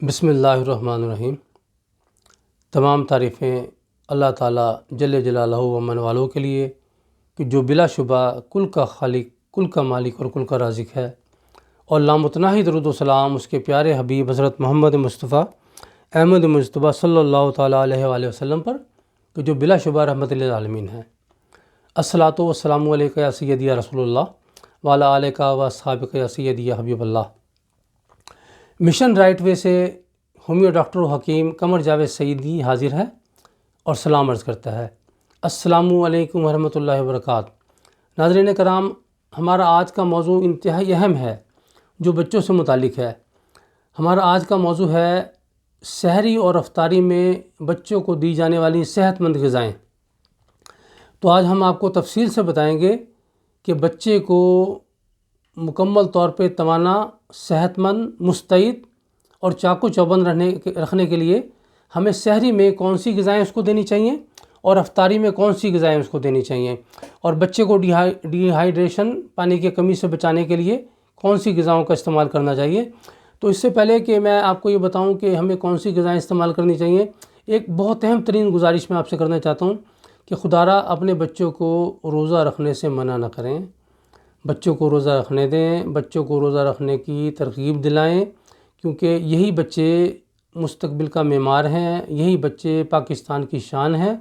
بسم اللہ الرحمن الرحیم۔ تمام تعریفیں اللہ تعالیٰ جل جلالہ و من والوں کے لیے کہ جو بلا شبہ کل کا خالق، کل کا مالک اور کل کا رازق ہے، اور لامتناہی درود و سلام اس کے پیارے حبیب حضرت محمد مصطفیٰ احمد مجتبیٰ صلی اللہ تعالیٰ علیہ وآلہ وسلم پر کہ جو بلا شبہ رحمت للعالمین ہے۔ الصلاۃ والسلام علیکہ یا سیدی یا رسول اللہ وعلی آلکہ و اصحابکہ یا سیدی یا حبیب اللہ۔ مشن رائٹ وے سے ہومیو ڈاکٹر و حکیم قمر جاوید سعیدی حاضر ہے اور سلام عرض کرتا ہے۔ السلام علیکم ورحمۃ اللہ وبرکاتہ۔ ناظرین کرام، ہمارا آج کا موضوع انتہائی اہم ہے جو بچوں سے متعلق ہے۔ ہمارا آج کا موضوع ہے سحری اور افطاری میں بچوں کو دی جانے والی صحت مند غذائیں۔ تو آج ہم آپ کو تفصیل سے بتائیں گے کہ بچے کو مکمل طور پہ توانا، صحت مند، مستعد اور چاق و چوبند رکھنے کے لیے ہمیں سحری میں کون سی غذائیں اس کو دینی چاہیے اور افطاری میں کون سی غذائیں اس کو دینی چاہیے، اور بچے کو ڈی ہائیڈریشن، پانی کی کمی سے بچانے کے لیے کون سی غذاؤں کا استعمال کرنا چاہیے۔ تو اس سے پہلے کہ میں آپ کو یہ بتاؤں کہ ہمیں کون سی غذائیں استعمال کرنی چاہیے، ایک بہت اہم ترین گزارش میں آپ سے کرنا چاہتا ہوں کہ خدارا اپنے بچوں کو روزہ رکھنے سے منع نہ کریں، بچوں کو روزہ رکھنے دیں، بچوں کو روزہ رکھنے کی ترغیب دلائیں، کیونکہ یہی بچے مستقبل کا معمار ہیں، یہی بچے پاکستان کی شان ہیں،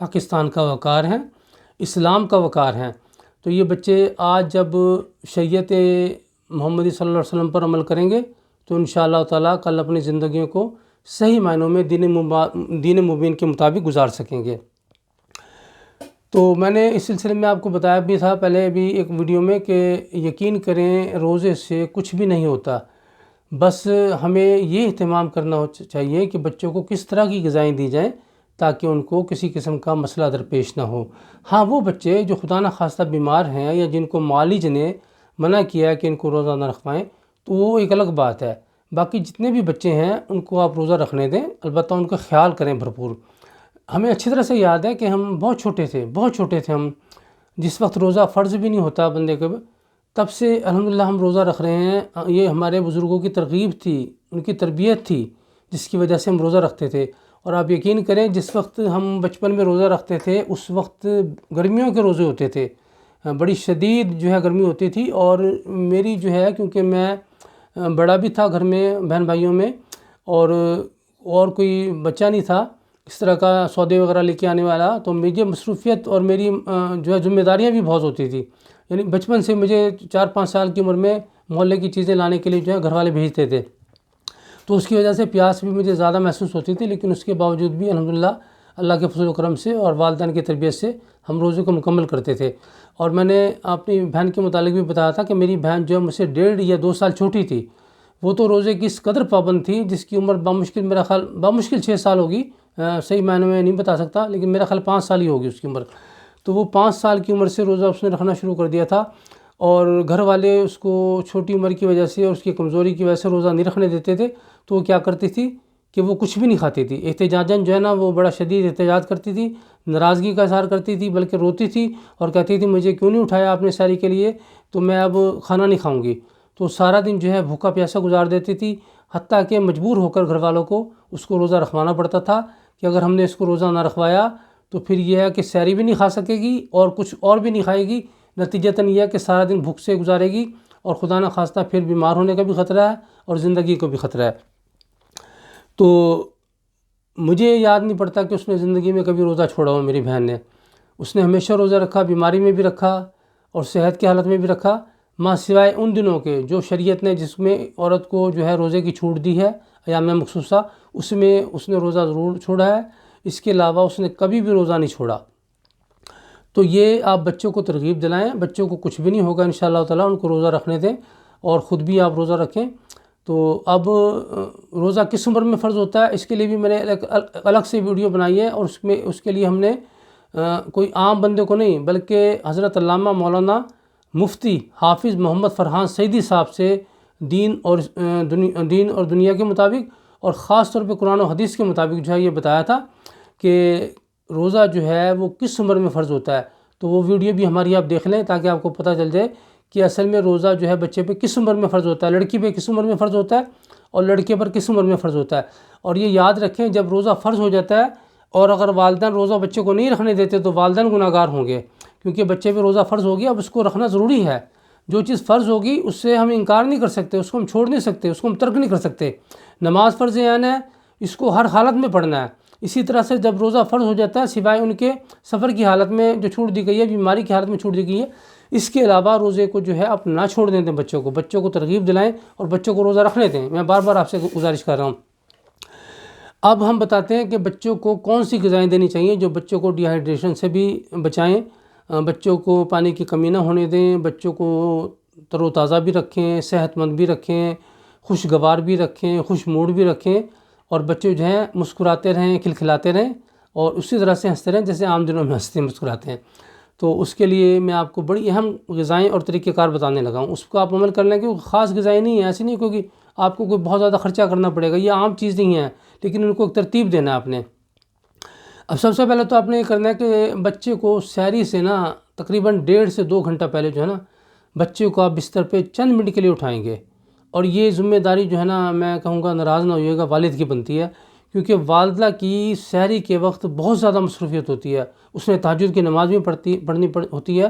پاکستان کا وقار ہیں، اسلام کا وقار ہیں۔ تو یہ بچے آج جب شریعت محمدی صلی اللہ علیہ وسلم پر عمل کریں گے تو انشاءاللہ تعالیٰ کل اپنی زندگیوں کو صحیح معنوں میں دین مبین کے مطابق گزار سکیں گے۔ تو میں نے اس سلسلے میں آپ کو بتایا بھی تھا پہلے بھی ایک ویڈیو میں کہ یقین کریں روزے سے کچھ بھی نہیں ہوتا، بس ہمیں یہ اہتمام کرنا چاہیے کہ بچوں کو کس طرح کی غذائیں دی جائیں تاکہ ان کو کسی قسم کا مسئلہ درپیش نہ ہو۔ ہاں، وہ بچے جو خدا نخواستہ بیمار ہیں یا جن کو معالج نے منع کیا ہے کہ ان کو روزہ نہ رکھوائیں تو وہ ایک الگ بات ہے۔ باقی جتنے بھی بچے ہیں ان کو آپ روزہ رکھنے دیں، البتہ ان کا خیال کریں بھرپور۔ ہمیں اچھی طرح سے یاد ہے کہ ہم بہت چھوٹے تھے ہم جس وقت روزہ فرض بھی نہیں ہوتا بندے کے، تب سے الحمدللہ ہم روزہ رکھ رہے ہیں۔ یہ ہمارے بزرگوں کی ترغیب تھی، ان کی تربیت تھی جس کی وجہ سے ہم روزہ رکھتے تھے۔ اور آپ یقین کریں جس وقت ہم بچپن میں روزہ رکھتے تھے اس وقت گرمیوں کے روزے ہوتے تھے، بڑی شدید جو ہے گرمی ہوتی تھی، اور میری جو ہے کیونکہ میں بڑا بھی تھا گھر میں بہن بھائیوں میں اور کوئی بچہ نہیں تھا اس طرح کا سودے وغیرہ لے کے آنے والا، تو مجھے مصروفیت اور میری جو ہے ذمہ داریاں بھی بہت ہوتی تھی۔ یعنی بچپن سے مجھے 4-5 سال کی عمر میں محلے کی چیزیں لانے کے لیے جو ہے گھر والے بھیجتے تھے، تو اس کی وجہ سے پیاس بھی مجھے زیادہ محسوس ہوتی تھی، لیکن اس کے باوجود بھی الحمدللہ اللہ کے فضل و کرم سے اور والدین کی تربیت سے ہم روزے کو مکمل کرتے تھے۔ اور میں نے اپنی بہن کے متعلق بھی بتایا تھا کہ میری بہن جو ہے مجھ سے 1.5 یا 2 سال چھوٹی تھی، وہ تو روزے کی اس قدر پابند تھی جس کی عمر بامشکل 6 سال ہوگی، صحیح معنی میں نہیں بتا سکتا، لیکن میرا خیال 5 سال ہی ہوگی اس کی عمر۔ تو وہ 5 سال کی عمر سے روزہ اس نے رکھنا شروع کر دیا تھا، اور گھر والے اس کو چھوٹی عمر کی وجہ سے اور اس کی کمزوری کی وجہ سے روزہ نہیں رکھنے دیتے تھے، تو وہ کیا کرتی تھی کہ وہ کچھ بھی نہیں کھاتی تھی، احتجاجاً جو ہے نا وہ بڑا شدید احتجاج کرتی تھی، ناراضگی کا اظہار کرتی تھی، بلکہ روتی تھی اور کہتی تھی مجھے کیوں نہیں اٹھایا آپ نے سحری کے لیے، تو میں اب کھانا نہیں کھاؤں گی۔ تو سارا دن جو ہے بھوکا پیاسا گزار دیتی تھی، حتیٰ کہ مجبور ہو کر گھر والوں کو اس کو روزہ رکھوانا پڑتا تھا کہ اگر ہم نے اس کو روزہ نہ رکھوایا تو پھر یہ ہے کہ سحری بھی نہیں کھا سکے گی اور کچھ اور بھی نہیں کھائے گی، نتیجتاً یہ ہے کہ سارا دن بھوک سے گزارے گی اور خدا نہ خواستہ پھر بیمار ہونے کا بھی خطرہ ہے اور زندگی کو بھی خطرہ ہے۔ تو مجھے یاد نہیں پڑتا کہ اس نے زندگی میں کبھی روزہ چھوڑا ہو میری بہن نے، اس نے ہمیشہ روزہ رکھا، بیماری میں بھی رکھا اور صحت کی حالت میں بھی رکھا، ماں سوائے ان دنوں کے جو شریعت نے جس میں عورت کو جو ہے روزے کی چھوٹ دی ہے ایام مخصوصہ، اس میں اس نے روزہ ضرور چھوڑا ہے، اس کے علاوہ اس نے کبھی بھی روزہ نہیں چھوڑا۔ تو یہ آپ بچوں کو ترغیب دلائیں، بچوں کو کچھ بھی نہیں ہوگا انشاءاللہ تعالیٰ، ان کو روزہ رکھنے دیں اور خود بھی آپ روزہ رکھیں۔ تو اب روزہ کس عمر میں فرض ہوتا ہے اس کے لیے بھی میں نے الگ سے ویڈیو بنائی ہے، اور اس کے لیے ہم نے کوئی عام بندے کو نہیں بلکہ حضرت علامہ مولانا مفتی حافظ محمد فرحان سعیدی صاحب سے دین اور دنیا کے مطابق اور خاص طور پہ قرآن و حدیث کے مطابق جو ہے یہ بتایا تھا کہ روزہ جو ہے وہ کس عمر میں فرض ہوتا ہے۔ تو وہ ویڈیو بھی ہماری آپ دیکھ لیں تاکہ آپ کو پتہ چل جائے کہ اصل میں روزہ جو ہے بچے پہ کس عمر میں فرض ہوتا ہے، لڑکی پہ کس عمر میں فرض ہوتا ہے اور لڑکے پر کس عمر میں فرض ہوتا ہے۔ اور یہ یاد رکھیں، جب روزہ فرض ہو جاتا ہے اور اگر والدین روزہ بچے کو نہیں رکھنے دیتے تو والدین گناہ گار ہوں گے، کیونکہ بچے پہ روزہ فرض ہو گیا، اب اس کو رکھنا ضروری ہے۔ جو چیز فرض ہوگی اس سے ہم انکار نہیں کر سکتے، اس کو ہم چھوڑ نہیں سکتے، اس کو ہم ترک نہیں کر سکتے۔ نماز فرض عین ہے، اس کو ہر حالت میں پڑھنا ہے۔ اسی طرح سے جب روزہ فرض ہو جاتا ہے، سوائے ان کے سفر کی حالت میں جو چھوٹ دی گئی ہے، بیماری کی حالت میں چھوٹ دی گئی ہے، اس کے علاوہ روزے کو جو ہے آپ نہ چھوڑ دیں بچوں کو ترغیب دلائیں اور بچوں کو روزہ رکھنے دیں۔ میں بار بار آپ سے گزارش کر رہا ہوں۔ اب ہم بتاتے ہیں کہ بچوں کو کون سی غذائیں دینی چاہیے جو بچوں کو ڈی ہائیڈریشن سے بھی بچائیں، بچوں کو پانی کی کمی نہ ہونے دیں، بچوں کو تر و تازہ بھی رکھیں، صحت مند بھی رکھیں، خوشگوار بھی رکھیں، خوش موڈ بھی رکھیں، اور بچے جو ہیں مسکراتے رہیں، کھلکھلاتے رہیں اور اسی طرح سے ہنستے رہیں جیسے عام دنوں میں ہنستے مسکراتے ہیں۔ تو اس کے لیے میں آپ کو بڑی اہم غذائیں اور طریقہ کار بتانے لگا ہوں، اس کو آپ عمل کر لیں کہ خاص غذائیں نہیں ہیں، ایسی نہیں کیونکہ آپ کو کوئی بہت زیادہ خرچہ کرنا پڑے گا، یہ عام چیز نہیں ہے، لیکن ان کو ایک ترتیب دینا ہے آپ نے۔ اب سب سے پہلے تو آپ نے یہ کرنا ہے کہ بچے کو سحری سے نا تقریباً 1.5 سے 2 گھنٹہ پہلے جو ہے نا بچے کو آپ بستر پہ چند منٹ کے لیے اٹھائیں گے، اور یہ ذمہ داری جو ہے نا میں کہوں گا ناراض نہ ہوئیے گا، والد کی بنتی ہے، کیونکہ والدہ کی سحری کے وقت بہت زیادہ مصروفیت ہوتی ہے، اس نے تہجد کی نماز بھی پڑھنی ہوتی ہے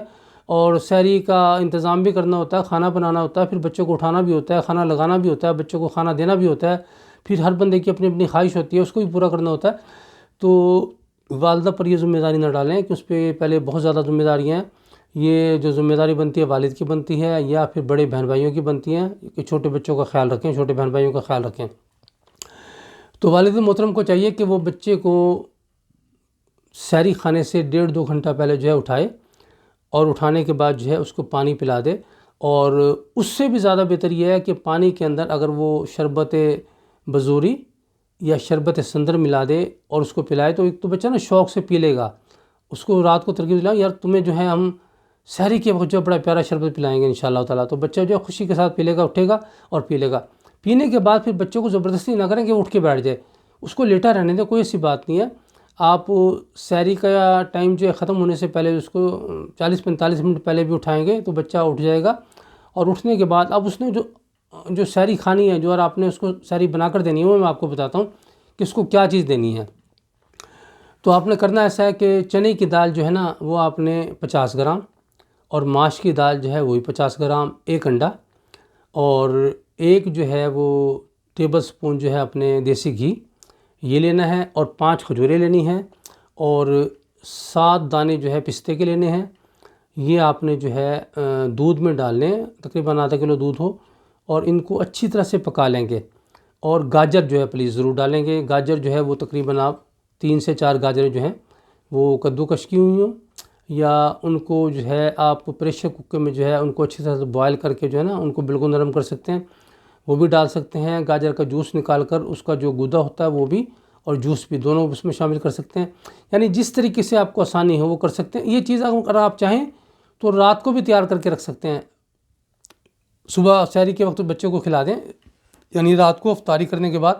اور سحری کا انتظام بھی کرنا ہوتا ہے، کھانا بنانا ہوتا ہے، پھر بچوں کو اٹھانا بھی ہوتا ہے، کھانا لگانا بھی ہوتا ہے، بچوں کو کھانا دینا بھی ہوتا ہے، پھر ہر بندے کی اپنی اپنی خواہش ہوتی ہے، اس کو بھی پورا کرنا ہوتا ہے۔ تو والدہ پر یہ ذمہ داری نہ ڈالیں کہ اس پہ پہلے بہت زیادہ ذمہ داریاں ہیں، یہ جو ذمہ داری بنتی ہے والد کی بنتی ہے یا پھر بڑے بہن بھائیوں کی بنتی ہیں کہ چھوٹے بچوں کا خیال رکھیں، چھوٹے بہن بھائیوں کا خیال رکھیں۔ تو والد محترم کو چاہیے کہ وہ بچے کو سحری کھانے سے 1.5-2 گھنٹہ پہلے جو ہے اٹھائے، اور اٹھانے کے بعد جو ہے اس کو پانی پلا دے، اور اس سے بھی زیادہ بہتر یہ ہے کہ پانی کے اندر اگر وہ شربت بزوری یا شربت سندر ملا دے اور اس کو پلائے تو ایک تو بچہ نا شوق سے پی لے گا، اس کو رات کو ترغیب دلائیں یار تمہیں جو ہے ہم سحری کے وقت جو بڑا پیارا شربت پلائیں گے انشاءاللہ تعالیٰ، تو بچہ جو ہے خوشی کے ساتھ پی لے گا، اٹھے گا اور پی لے گا۔ پینے کے بعد پھر بچوں کو زبردستی نہ کریں کہ وہ اٹھ کے بیٹھ جائے، اس کو لیٹا رہنے دیں، کوئی ایسی بات نہیں ہے۔ آپ سحری کا ٹائم جو ہے ختم ہونے سے پہلے اس کو 40-45 منٹ پہلے بھی اٹھائیں گے تو بچہ اٹھ جائے گا، اور اٹھنے کے بعد اب اس نے جو سحری کھانی ہے، جو آپ نے اس کو سحری بنا کر دینی ہے، وہ میں آپ کو بتاتا ہوں کہ اس کو کیا چیز دینی ہے۔ تو آپ نے کرنا ایسا ہے کہ چنے کی دال جو ہے نا وہ آپ نے 50 گرام، اور ماش کی دال جو ہے وہی 50 گرام، 1 انڈا، اور ایک جو ہے وہ ٹیبل سپون جو ہے اپنے دیسی گھی یہ لینا ہے، اور 5 کھجوریں لینی ہیں، اور 7 دانے جو ہے پستے کے لینے ہیں۔ یہ آپ نے جو ہے دودھ میں ڈال لیں، تقریباً آدھا کلو دودھ ہو، اور ان کو اچھی طرح سے پکا لیں گے۔ اور گاجر جو ہے پلیز ضرور ڈالیں گے، گاجر جو ہے وہ تقریباً آپ 3 سے 4 گاجریں جو ہیں وہ کدو کش کی ہوئی ہوں، یا ان کو جو ہے آپ پریشر کوکر میں جو ہے ان کو اچھی طرح سے بوائل کر کے جو ہے نا ان کو بالکل نرم کر سکتے ہیں، وہ بھی ڈال سکتے ہیں۔ گاجر کا جوس نکال کر اس کا جو گودا ہوتا ہے وہ بھی، اور جوس بھی، دونوں اس میں شامل کر سکتے ہیں، یعنی جس طریقے سے آپ کو آسانی ہو وہ کر سکتے ہیں۔ یہ چیز اگر آپ چاہیں تو رات کو بھی تیار کر کے رکھ سکتے ہیں، صبح سحری کے وقت بچے کو کھلا دیں، یعنی رات کو افطاری کرنے کے بعد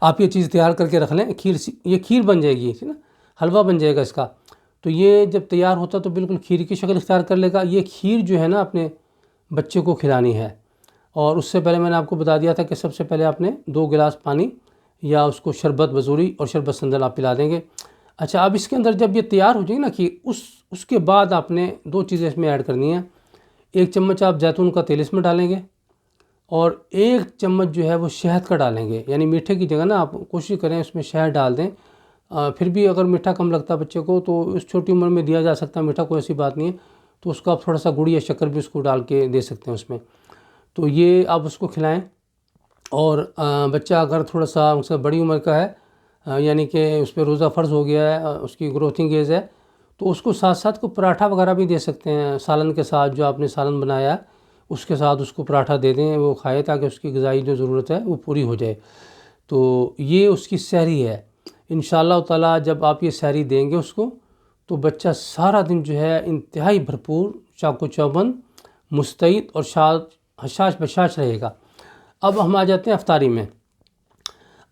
آپ یہ چیز تیار کر کے رکھ لیں۔ یہ کھیر بن جائے گی، نا حلوہ بن جائے گا اس کا۔ تو یہ جب تیار ہوتا تو بالکل کھیر کی شکل اختیار کر لے گا۔ یہ کھیر جو ہے نا اپنے بچے کو کھلانی ہے، اور اس سے پہلے میں نے آپ کو بتا دیا تھا کہ سب سے پہلے آپ نے 2 گلاس پانی یا اس کو شربت بزوری اور شربت سندل آپ پلا دیں گے۔ اچھا، اب اس کے اندر جب یہ تیار ہو جائے گی نا کھیر، اس کے بعد آپ نے 2 چیزیں اس میں ایڈ کرنی ہیں۔ 1 چمچ آپ زیتون کا تیل اس میں ڈالیں گے، اور 1 چمچ جو ہے وہ شہد کا ڈالیں گے، یعنی میٹھے کی جگہ نا آپ کوشش کریں اس میں شہد ڈال دیں۔ پھر بھی اگر میٹھا کم لگتا ہے بچے کو تو اس چھوٹی عمر میں دیا جا سکتا ہے میٹھا، کوئی ایسی بات نہیں ہے، تو اس کو آپ تھوڑا سا گڑ یا شکر بھی اس کو ڈال کے دے سکتے ہیں اس میں۔ تو یہ آپ اس کو کھلائیں، اور بچہ اگر تھوڑا سا اس سے بڑی عمر کا ہے، یعنی کہ اس پہ روزہ فرض ہو گیا ہے، اس کی گروتھنگ ایج ہے، تو اس کو ساتھ ساتھ کو پراٹھا وغیرہ بھی دے سکتے ہیں، سالن کے ساتھ جو آپ نے سالن بنایا ہے اس کے ساتھ اس کو پراٹھا دے دیں، وہ کھائے تاکہ اس کی غذائی جو ضرورت ہے وہ پوری ہو جائے۔ تو یہ اس کی سحری ہے۔ انشاءاللہ تعالیٰ جب آپ یہ سحری دیں گے اس کو تو بچہ سارا دن جو ہے انتہائی بھرپور، چاق و چوبند، مستعد اور حشاش بشاش رہے گا۔ اب ہم آ جاتے ہیں افطاری میں۔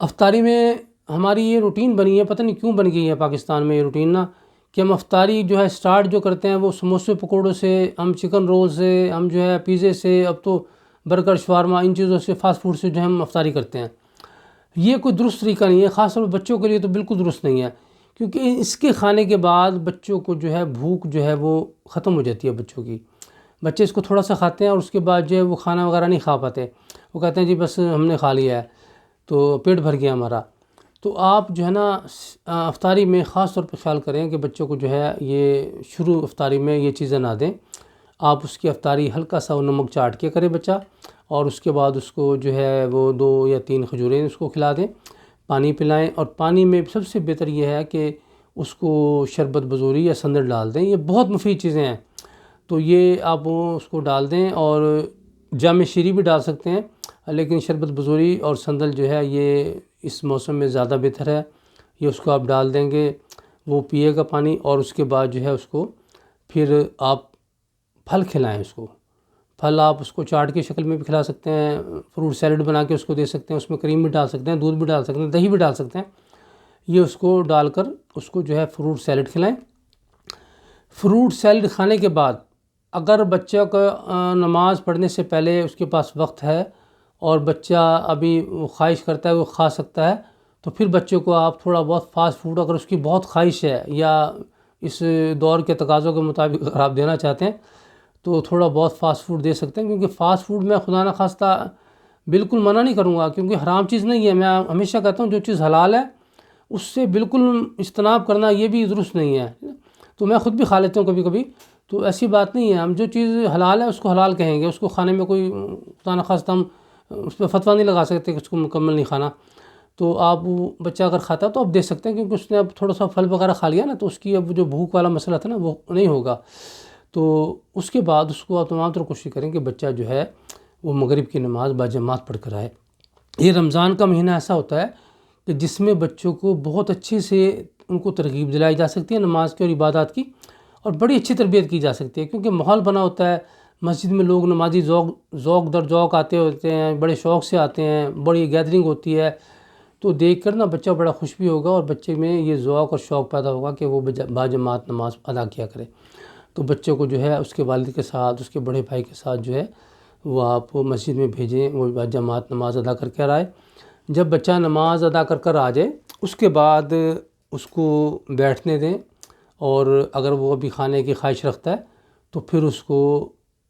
افطاری میں ہماری یہ روٹین بنی ہے، پتہ نہیں کیوں بن گئی ہے پاکستان میں یہ روٹین نا، کہ ہم افطاری جو ہے سٹارٹ جو کرتے ہیں وہ سموسے پکوڑوں سے، ہم چکن رول سے، ہم جو ہے پیزے سے، اب تو برگر شاورما ان چیزوں سے فاسٹ فوڈ سے جو ہے ہم افطاری کرتے ہیں، یہ کوئی درست طریقہ نہیں ہے، خاص طور پر بچوں کے لیے تو بالکل درست نہیں ہے، کیونکہ اس کے کھانے کے بعد بچوں کو جو ہے بھوک جو ہے وہ ختم ہو جاتی ہے بچوں کی، بچے اس کو تھوڑا سا کھاتے ہیں اور اس کے بعد جو ہے وہ کھانا وغیرہ نہیں کھا پاتے، وہ کہتے ہیں جی بس ہم نے کھا لیا ہے تو پیٹ بھر گیا ہمارا۔ تو آپ جو ہے نا افطاری میں خاص طور پہ خیال کریں کہ بچوں کو جو ہے یہ شروع افطاری میں یہ چیزیں نہ دیں، آپ اس کی افطاری ہلکا سا نمک چاٹ کے کریں بچہ، اور اس کے بعد اس کو جو ہے وہ 2 یا 3 کھجوریں اس کو کھلا دیں، پانی پلائیں، اور پانی میں سب سے بہتر یہ ہے کہ اس کو شربت بزوری یا سندل ڈال دیں، یہ بہت مفید چیزیں ہیں، تو یہ آپ اس کو ڈال دیں، اور جام شیری بھی ڈال سکتے ہیں، لیکن شربت بزوری اور سندل جو ہے یہ اس موسم میں زیادہ بہتر ہے، یہ اس کو آپ ڈال دیں گے، وہ پیے گا پانی، اور اس کے بعد جو ہے اس کو پھر آپ پھل کھلائیں، اس کو پھل آپ اس کو چاٹ کی شکل میں بھی کھلا سکتے ہیں، فروٹ سیلڈ بنا کے اس کو دے سکتے ہیں، اس میں کریم بھی ڈال سکتے ہیں، دودھ بھی ڈال سکتے ہیں، دہی بھی ڈال سکتے ہیں، یہ اس کو ڈال کر اس کو جو ہے فروٹ سیلڈ کھلائیں۔ فروٹ سیلڈ کھانے کے بعد اگر بچہ کا نماز پڑھنے سے پہلے اس کے پاس وقت ہے اور بچہ ابھی خواہش کرتا ہے وہ کھا سکتا ہے، تو پھر بچے کو آپ تھوڑا بہت فاسٹ فوڈ، اگر اس کی بہت خواہش ہے یا اس دور کے تقاضوں کے مطابق اگر آپ دینا چاہتے ہیں تو تھوڑا بہت فاسٹ فوڈ دے سکتے ہیں، کیونکہ فاسٹ فوڈ میں خدا نخواستہ بالکل منع نہیں کروں گا، کیونکہ حرام چیز نہیں ہے، میں ہمیشہ کہتا ہوں جو چیز حلال ہے اس سے بالکل اجتناب کرنا یہ بھی درست نہیں ہے، تو میں خود بھی کھا لیتا ہوں کبھی کبھی، تو ایسی بات نہیں ہے، ہم جو چیز حلال ہے اس کو حلال کہیں گے، اس کو کھانے میں کوئی خدا نخواستہ ہم اس پہ فتویٰ نہیں لگا سکتے کہ اس کو مکمل نہیں کھانا، تو آپ وہ بچہ اگر کھاتا ہے تو آپ دے سکتے ہیں، کیونکہ اس نے اب تھوڑا سا پھل وغیرہ کھا لیا نا، تو اس کی اب جو بھوک والا مسئلہ تھا نا وہ نہیں ہوگا، تو اس کے بعد اس کو آپ تمام طرح کوشش کریں کہ بچہ جو ہے وہ مغرب کی نماز باجماعت پڑھ کر آئے۔ یہ رمضان کا مہینہ ایسا ہوتا ہے کہ جس میں بچوں کو بہت اچھے سے ان کو ترغیب دلائی جا سکتی ہے نماز کی اور عبادات کی، اور بڑی اچھی تربیت کی جا سکتی ہے، کیونکہ ماحول بنا ہوتا ہے، مسجد میں لوگ نمازی ذوق در ذوق آتے ہوتے ہیں، بڑے شوق سے آتے ہیں، بڑی گیدرنگ ہوتی ہے، تو دیکھ کر نا بچہ بڑا خوش بھی ہوگا، اور بچے میں یہ ذوق اور شوق پیدا ہوگا کہ وہ باجماعت نماز ادا کیا کرے، تو بچوں کو جو ہے اس کے والد کے ساتھ، اس کے بڑے بھائی کے ساتھ جو ہے وہ آپ مسجد میں بھیجیں، وہ باجماعت نماز ادا کر کے آئے۔ جب بچہ نماز ادا کر آ جائے اس کے بعد اس کو بیٹھنے دیں، اور اگر وہ ابھی کھانے کی خواہش رکھتا ہے تو پھر اس کو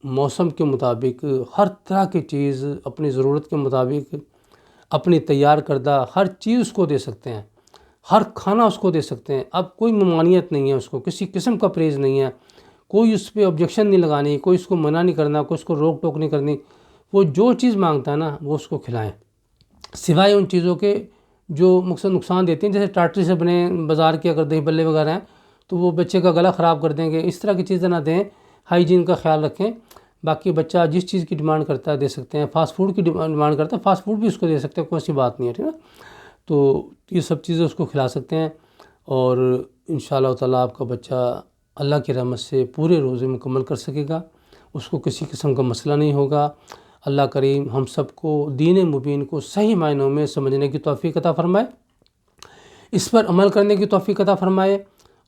موسم کے مطابق ہر طرح کی چیز اپنی ضرورت کے مطابق اپنی تیار کردہ ہر چیز اس کو دے سکتے ہیں، ہر کھانا اس کو دے سکتے ہیں، اب کوئی ممانعت نہیں ہے، اس کو کسی قسم کا پرہیز نہیں ہے، کوئی اس پہ آبجیکشن نہیں لگانی، کوئی اس کو منع نہیں کرنا، کوئی اس کو روک ٹوک نہیں کرنی، وہ جو چیز مانگتا ہے نا وہ اس کو کھلائیں، سوائے ان چیزوں کے جو مقصد نقصان دیتی ہیں، جیسے ٹاٹری سے بنے بازار کے اگر دہی بلے وغیرہ ہیں تو وہ بچے کا گلا خراب کر دیں گے، اس طرح کی چیزیں نہ دیں، ہائیجین کا خیال رکھیں۔ باقی بچہ جس چیز کی ڈیمانڈ کرتا ہے دے سکتے ہیں، فاسٹ فوڈ کی ڈیمانڈ کرتا ہے فاسٹ فوڈ بھی اس کو دے سکتے ہیں، کوئی ایسی بات نہیں ہے، ٹھیک ہے، تو یہ سب چیزیں اس کو کھلا سکتے ہیں، اور انشاءاللہ تعالیٰ آپ کا بچہ اللہ کی رحمت سے پورے روزے مکمل کر سکے گا، اس کو کسی قسم کا مسئلہ نہیں ہوگا۔ اللہ کریم ہم سب کو دین مبین کو صحیح معنوں میں سمجھنے کی توفیق عطا فرمائے، اس پر عمل کرنے کی توفیق عطا فرمائے،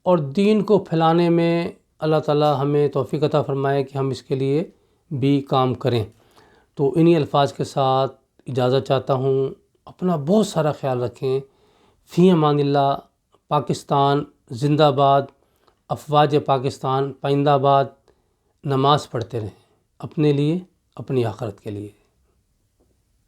اور دین کو پھیلانے میں اللہ تعالیٰ ہمیں توفیق عطا فرمائے کہ ہم اس کے لیے بھی کام کریں۔ تو انہی الفاظ کے ساتھ اجازت چاہتا ہوں، اپنا بہت سارا خیال رکھیں، فی امان اللہ۔ پاکستان زندہ باد، افواج پاکستان پائندہ باد، نماز پڑھتے رہیں اپنے لیے، اپنی آخرت کے لیے۔